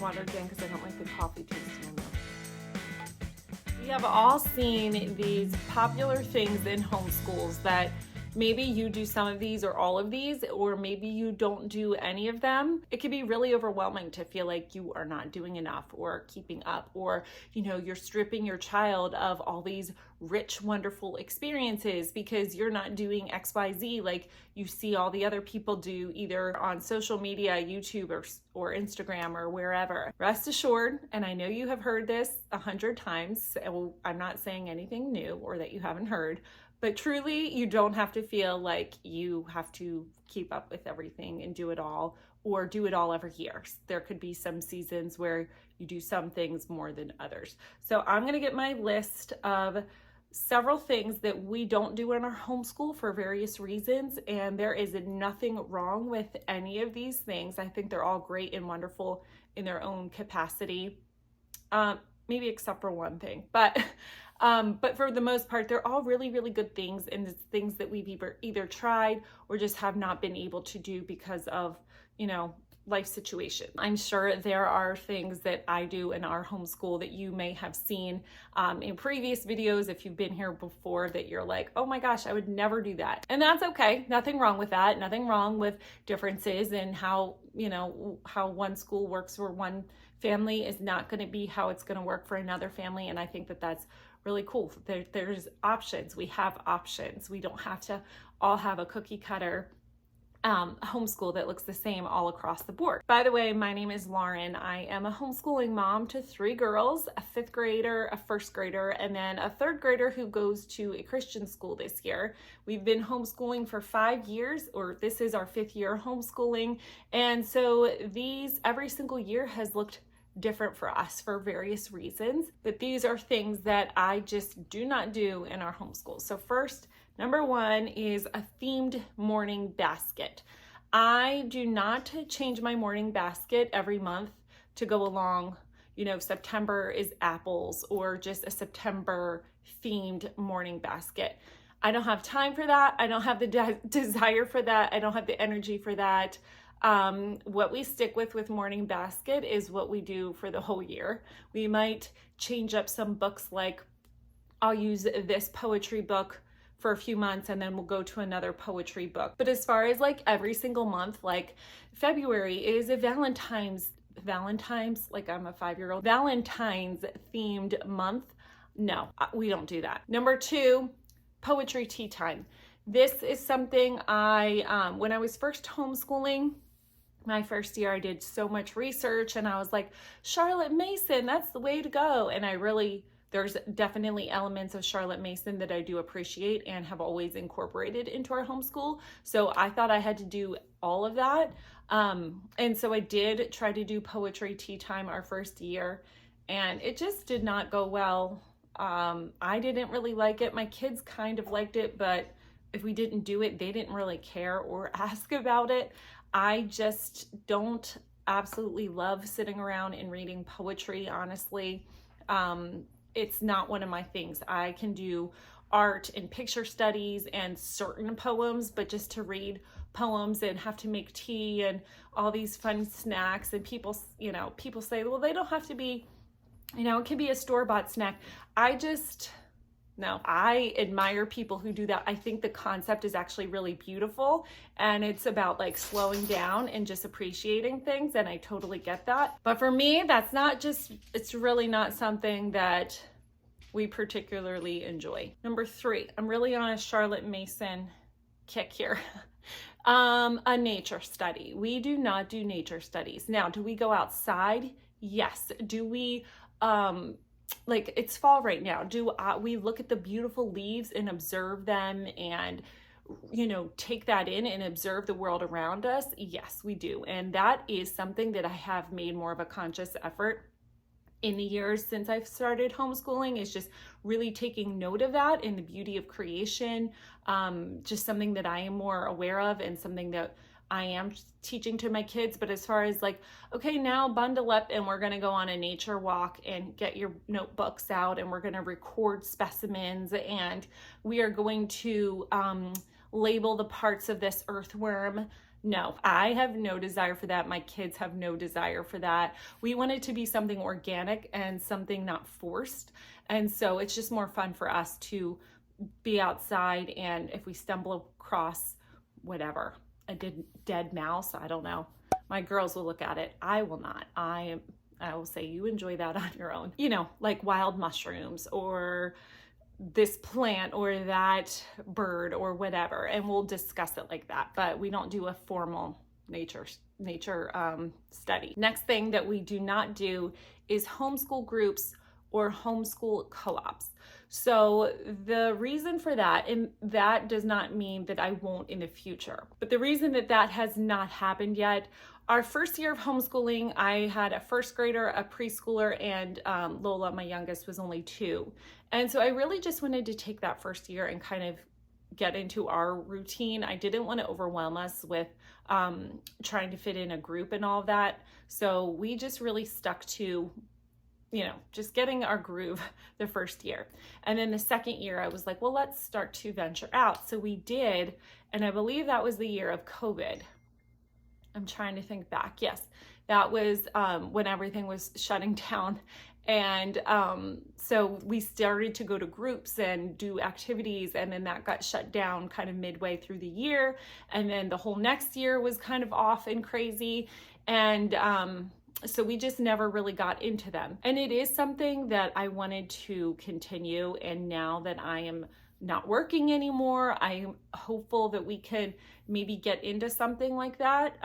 water again because I don't like the coffee taste in my mouth. We have all seen these popular things in homeschools that maybe you do some of these or all of these, or maybe you don't do any of them. It can be really overwhelming to feel like you are not doing enough or keeping up, or, you're stripping your child of all these rich, wonderful experiences because you're not doing XYZ like you see all the other people do either on social media, YouTube or Instagram or wherever. Rest assured, and I know you have heard this 100 times, so I'm not saying anything new or that you haven't heard, but truly, you don't have to feel like you have to keep up with everything and do it all or do it all every year. There could be some seasons where you do some things more than others. So I'm going to get my list of several things that we don't do in our homeschool for various reasons, and there is nothing wrong with any of these things. I think they're all great and wonderful in their own capacity, maybe except for one thing, but for the most part, they're all really, really good things, and it's things that we've either tried or just have not been able to do because of, life situation. I'm sure there are things that I do in our homeschool that you may have seen in previous videos if you've been here before that you're like, oh my gosh, I would never do that. And that's okay. Nothing wrong with that. Nothing wrong with differences in how, how one school works for one family is not going to be how it's going to work for another family. And I think that that's really cool. There's options. We have options. We don't have to all have a cookie cutter homeschool that looks the same all across the board. By the way, my name is Lauren. I am a homeschooling mom to 3 girls, a 5th grader, a 1st grader, and then a 3rd grader who goes to a Christian school this year. We've been homeschooling for 5 years, or this is our 5th year homeschooling. And so every single year has looked different for us for various reasons, but these are things that I just do not do in our homeschool. So first, number 1 is a themed morning basket. I do not change my morning basket every month to go along, September is apples or just a September themed morning basket. I don't have time for that. I don't have the desire for that. I don't have the energy for that. What we stick with morning basket is what we do for the whole year. We might change up some books, like I'll use this poetry book for a few months and then we'll go to another poetry book. But as far as like every single month, like February is a Valentine's, like I'm a 5-year-old, Valentine's themed month. No, we don't do that. Number 2, poetry tea time. This is something when I was first homeschooling, my first year, I did so much research and I was like, Charlotte Mason, that's the way to go. And there's definitely elements of Charlotte Mason that I do appreciate and have always incorporated into our homeschool. So I thought I had to do all of that. And so I did try to do poetry tea time our first year, and it just did not go well. I didn't really like it. My kids kind of liked it, but if we didn't do it, they didn't really care or ask about it. I just don't absolutely love sitting around and reading poetry, honestly. It's not one of my things. I can do art and picture studies and certain poems, but just to read poems and have to make tea and all these fun snacks, and people say, well, they don't have to be, it can be a store-bought snack. No, I admire people who do that. I think the concept is actually really beautiful, and it's about like slowing down and just appreciating things, and I totally get that. But for me, it's really not something that we particularly enjoy. Number 3, I'm really on a Charlotte Mason kick here. A nature study. We do not do nature studies. Now, do we go outside? Yes. Do we, like it's fall right now. Do we look at the beautiful leaves and observe them and, take that in and observe the world around us? Yes, we do. And that is something that I have made more of a conscious effort in the years since I've started homeschooling, is just really taking note of that and the beauty of creation. Just something that I am more aware of and something that I am teaching to my kids. But as far as like, okay, now bundle up and we're going to go on a nature walk, and get your notebooks out, and we're going to record specimens, and we are going to label the parts of this earthworm No, I have no desire for that. My kids have no desire for that. We want it to be something organic and something not forced. And so it's just more fun for us to be outside, and if we stumble across whatever, a dead mouse, I don't know, my girls will look at it. I will not. I will say, you enjoy that on your own. You know, like wild mushrooms or this plant or that bird or whatever, and we'll discuss it like that, but we don't do a formal nature study. Next thing that we do not do is homeschool groups or homeschool co-ops. So the reason for that, and that does not mean that I won't in the future, but the reason that that has not happened yet, our first year of homeschooling, I had a first grader, a preschooler, and Lola, my youngest, was only 2. And so I really just wanted to take that first year and kind of get into our routine. I didn't want to overwhelm us with trying to fit in a group and all of that. So we just really stuck to, you know, just getting our groove the first year. And then the second year, I was like, well, let's start to venture out. So we did, and I believe that was the year of COVID. I'm trying to think back. Yes, that was when everything was shutting down. And so we started to go to groups and do activities, and then that got shut down kind of midway through the year. And then the whole next year was kind of off and crazy. And so we just never really got into them. And it is something that I wanted to continue. And now that I am not working anymore, I'm hopeful that we could maybe get into something like that.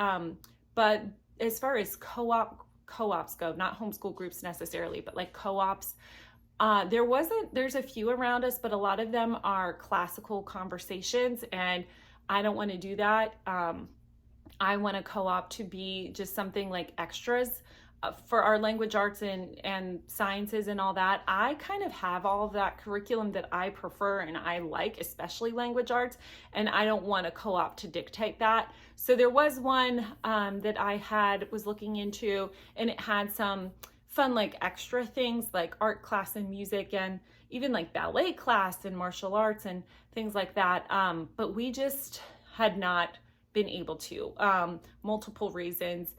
But as far as co-ops go, not homeschool groups necessarily, but like co-ops, there's a few around us, but a lot of them are classical conversations, and I don't want to do that. I want a co-op to be just something like extras for our language arts and sciences and all that. I kind of have all of that curriculum that I prefer and I like, especially language arts, and I don't want a co-op to dictate that. So there was one that I was looking into, and it had some fun like extra things like art class and music and even like ballet class and martial arts and things like that. But we just had not been able to, multiple reasons.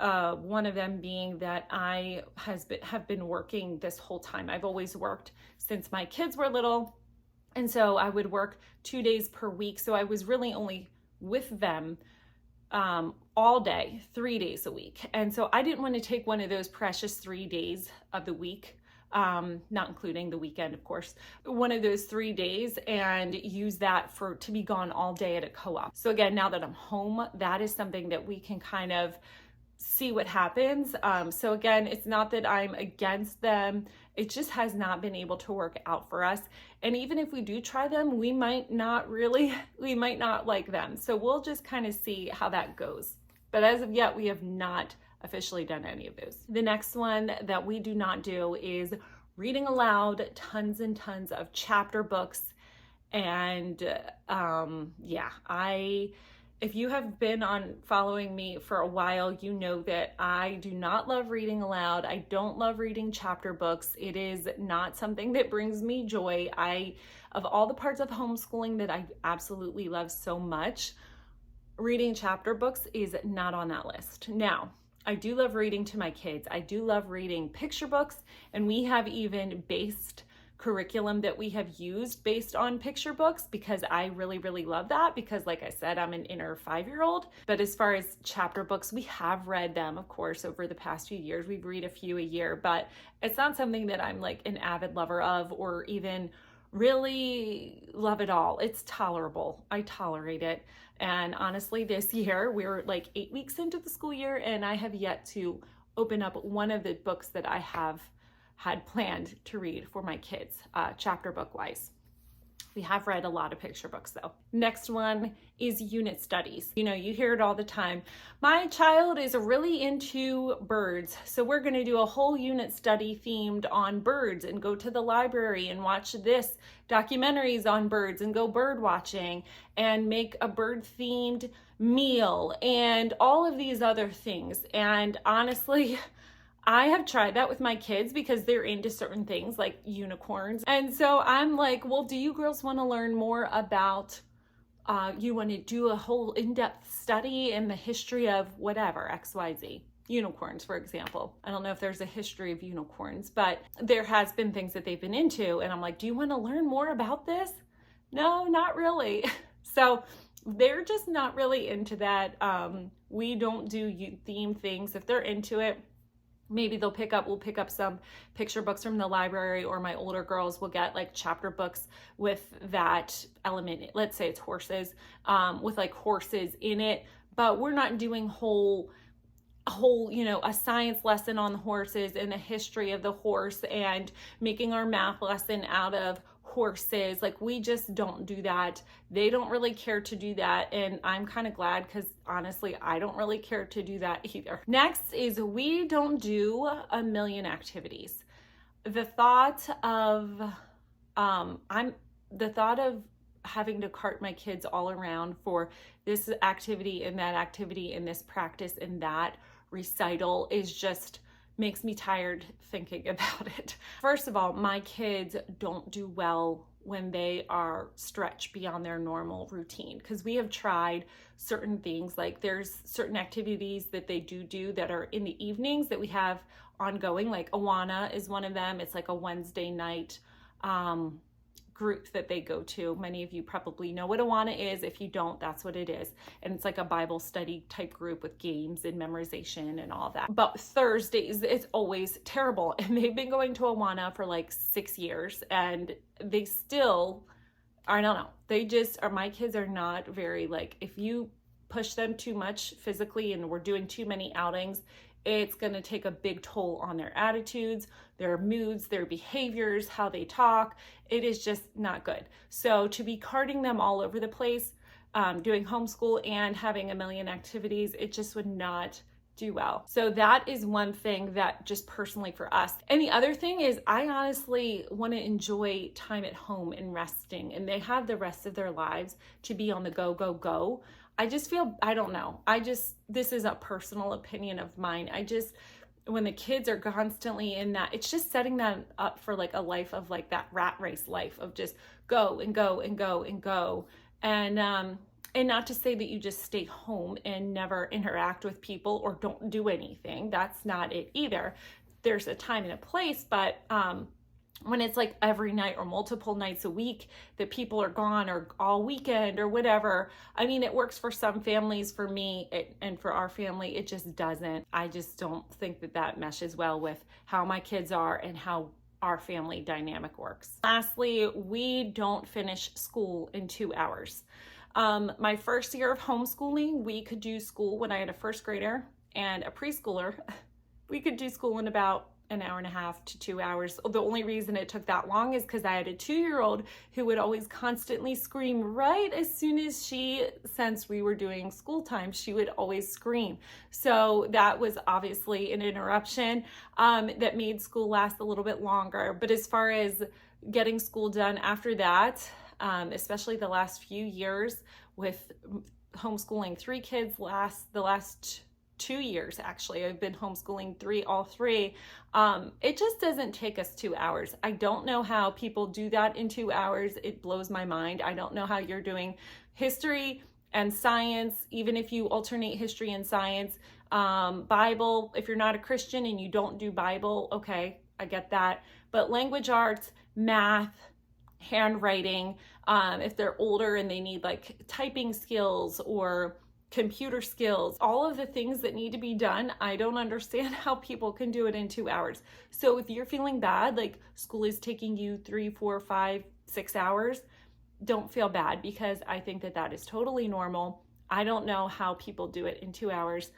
One of them being that I have been working this whole time. I've always worked since my kids were little. And so I would work 2 days per week. So I was really only with them all day, 3 days a week. And so I didn't want to take one of those precious 3 days of the week, not including the weekend, of course, one of those 3 days, and use that to be gone all day at a co-op. So again, now that I'm home, that is something that we can kind of see what happens. So again, it's not that I'm against them. It just has not been able to work out for us. And even if we do try them, we might not like them. So we'll just kind of see how that goes. But as of yet, we have not officially done any of those. The next one that we do not do is reading aloud tons and tons of chapter books. And if you have been following me for a while, you know that I do not love reading aloud. I don't love reading chapter books. It is not something that brings me joy. Of all the parts of homeschooling that I absolutely love so much, reading chapter books is not on that list. Now, I do love reading to my kids. I do love reading picture books, and we have even based curriculum that we have used based on picture books, because I really, really love that, because like I said, I'm an inner 5-year-old. But as far as chapter books, we have read them, of course, over the past few years. We read a few a year, but it's not something that I'm like an avid lover of or even really love at all. It's tolerable. I tolerate it. And honestly, this year, we're like 8 weeks into the school year, and I have yet to open up one of the books that I had planned to read for my kids, chapter book wise. We have read a lot of picture books though. Next one is unit studies. You know, you hear it all the time. My child is really into birds, so we're gonna do a whole unit study themed on birds and go to the library and watch this documentaries on birds and go bird watching and make a bird themed meal and all of these other things. And honestly, I have tried that with my kids because they're into certain things like unicorns. And so I'm like, well, do you girls want to learn more about you want to do a whole in-depth study in the history of whatever, XYZ. Unicorns, for example. I don't know if there's a history of unicorns, but there has been things that they've been into. And I'm like, do you want to learn more about this? No, not really. So they're just not really into that. We don't do themed things. If they're into it, maybe we'll pick up some picture books from the library, or my older girls will get like chapter books with that element. Let's say it's horses, with like horses in it, but we're not doing whole, a science lesson on the horses and the history of the horse and making our math lesson out of horses. Like, we just don't do that. They don't really care to do that. And I'm kind of glad, because honestly, I don't really care to do that either. Next is, we don't do a million activities. The thought of, having to cart my kids all around for this activity and that activity and this practice and that recital is just makes me tired thinking about it. First of all, my kids don't do well when they are stretched beyond their normal routine, because we have tried certain things. Like, there's certain activities that they do that are in the evenings that we have ongoing, like Awana is one of them. It's like a Wednesday night group that they go to. Many of you probably know what Awana is. If you don't, that's what it is. And it's like a Bible study type group with games and memorization and all that. But Thursdays, it's always terrible. And they've been going to Awana for like 6 years, and they still, I don't know, they just are, my kids are not very, like, if you push them too much physically and we're doing too many outings, it's going to take a big toll on their attitudes, their moods, their behaviors, how they talk. It is just not good. So to be carting them all over the place, doing homeschool and having a million activities, it just would not do well. So that is one thing that just personally for us. And the other thing is, I honestly want to enjoy time at home and resting, and they have the rest of their lives to be on the go, go, go. I just feel, I don't know. This is a personal opinion of mine. When the kids are constantly in that, it's just setting them up for like a life of like that rat race life of just go and go and go and go. And not to say that you just stay home and never interact with people or don't do anything. That's not it either. There's a time and a place, but when it's like every night or multiple nights a week that people are gone, or all weekend or whatever, I mean, it works for some families. For me, and for our family, it just doesn't. I just don't think that meshes well with how my kids are and how our family dynamic works. Lastly, we don't finish school in 2 hours. My first year of homeschooling, we could do school when I had a first grader and a preschooler. We could do school in about an hour and a half to 2 hours. The only reason it took that long is because I had a 2-year-old who would always constantly scream right as soon as she sensed we were doing school time. She would always scream. So that was obviously an interruption that made school last a little bit longer. But as far as getting school done after that, especially the last few years with homeschooling 3 kids, the last 2 years, actually, I've been homeschooling all three. It just doesn't take us 2 hours. I don't know how people do that in 2 hours. It blows my mind. I don't know how you're doing history and science, even if you alternate history and science. Bible, if you're not a Christian and you don't do Bible, okay, I get that. But language arts, math, handwriting, if they're older and they need like typing skills or computer skills, all of the things that need to be done, I don't understand how people can do it in 2 hours. So if you're feeling bad, like school is taking you 3, 4, 5, 6 hours, don't feel bad, because I think that is totally normal. I don't know how people do it in 2 hours.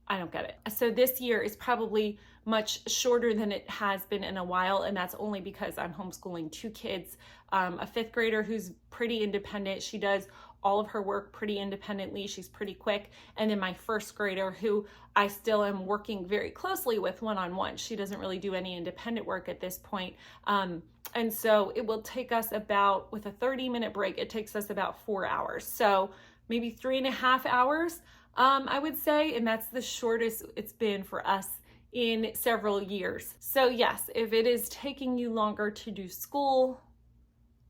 I don't get it. So this year is probably much shorter than it has been in a while, and that's only because I'm homeschooling 2 kids, a 5th grader who's pretty independent. She does all of her work pretty independently. She's pretty quick. And then my 1st grader, who I still am working very closely with one-on-one. She doesn't really do any independent work at this point. And so it will take us about, with a 30-minute break, it takes us about 4 hours. So maybe 3.5 hours, I would say. And that's the shortest it's been for us in several years. So yes, if it is taking you longer to do school,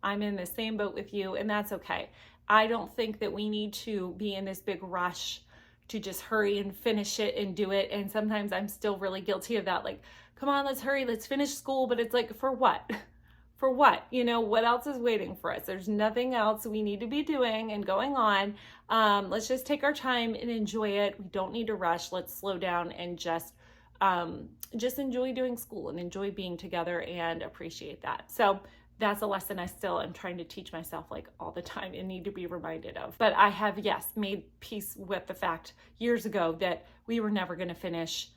I'm in the same boat with you, and that's okay. I don't think that we need to be in this big rush to just hurry and finish it and do it. And sometimes I'm still really guilty of that. Like, come on, let's hurry, let's finish school. But it's like, for what? For what? What else is waiting for us? There's nothing else we need to be doing and going on. Let's just take our time and enjoy it. We don't need to rush. Let's slow down and just enjoy doing school and enjoy being together and appreciate that. So that's a lesson I still am trying to teach myself like all the time and need to be reminded of. But I have, yes, made peace with the fact years ago that we were never going to finish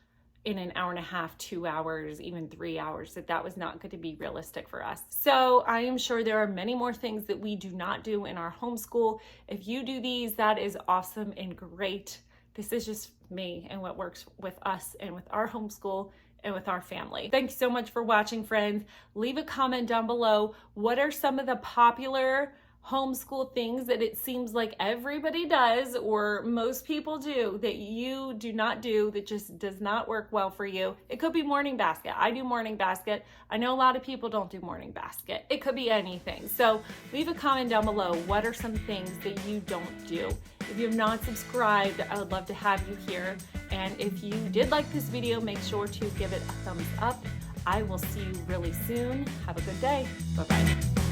in an hour and a half, 2 hours, even 3 hours, that was not going to be realistic for us. So I am sure there are many more things that we do not do in our homeschool. If you do these, that is awesome and great. This is just me and what works with us and with our homeschool and with our family. Thanks so much for watching, friends. Leave a comment down below. What are some of the popular homeschool things that it seems like everybody does or most people do that you do not do, that just does not work well for you? It could be morning basket. I do morning basket. I know a lot of people don't do morning basket. It could be anything. So leave a comment down below. What are some things that you don't do? If you have not subscribed, I would love to have you here. And if you did like this video, make sure to give it a thumbs up. I will see you really soon. Have a good day. Bye-bye.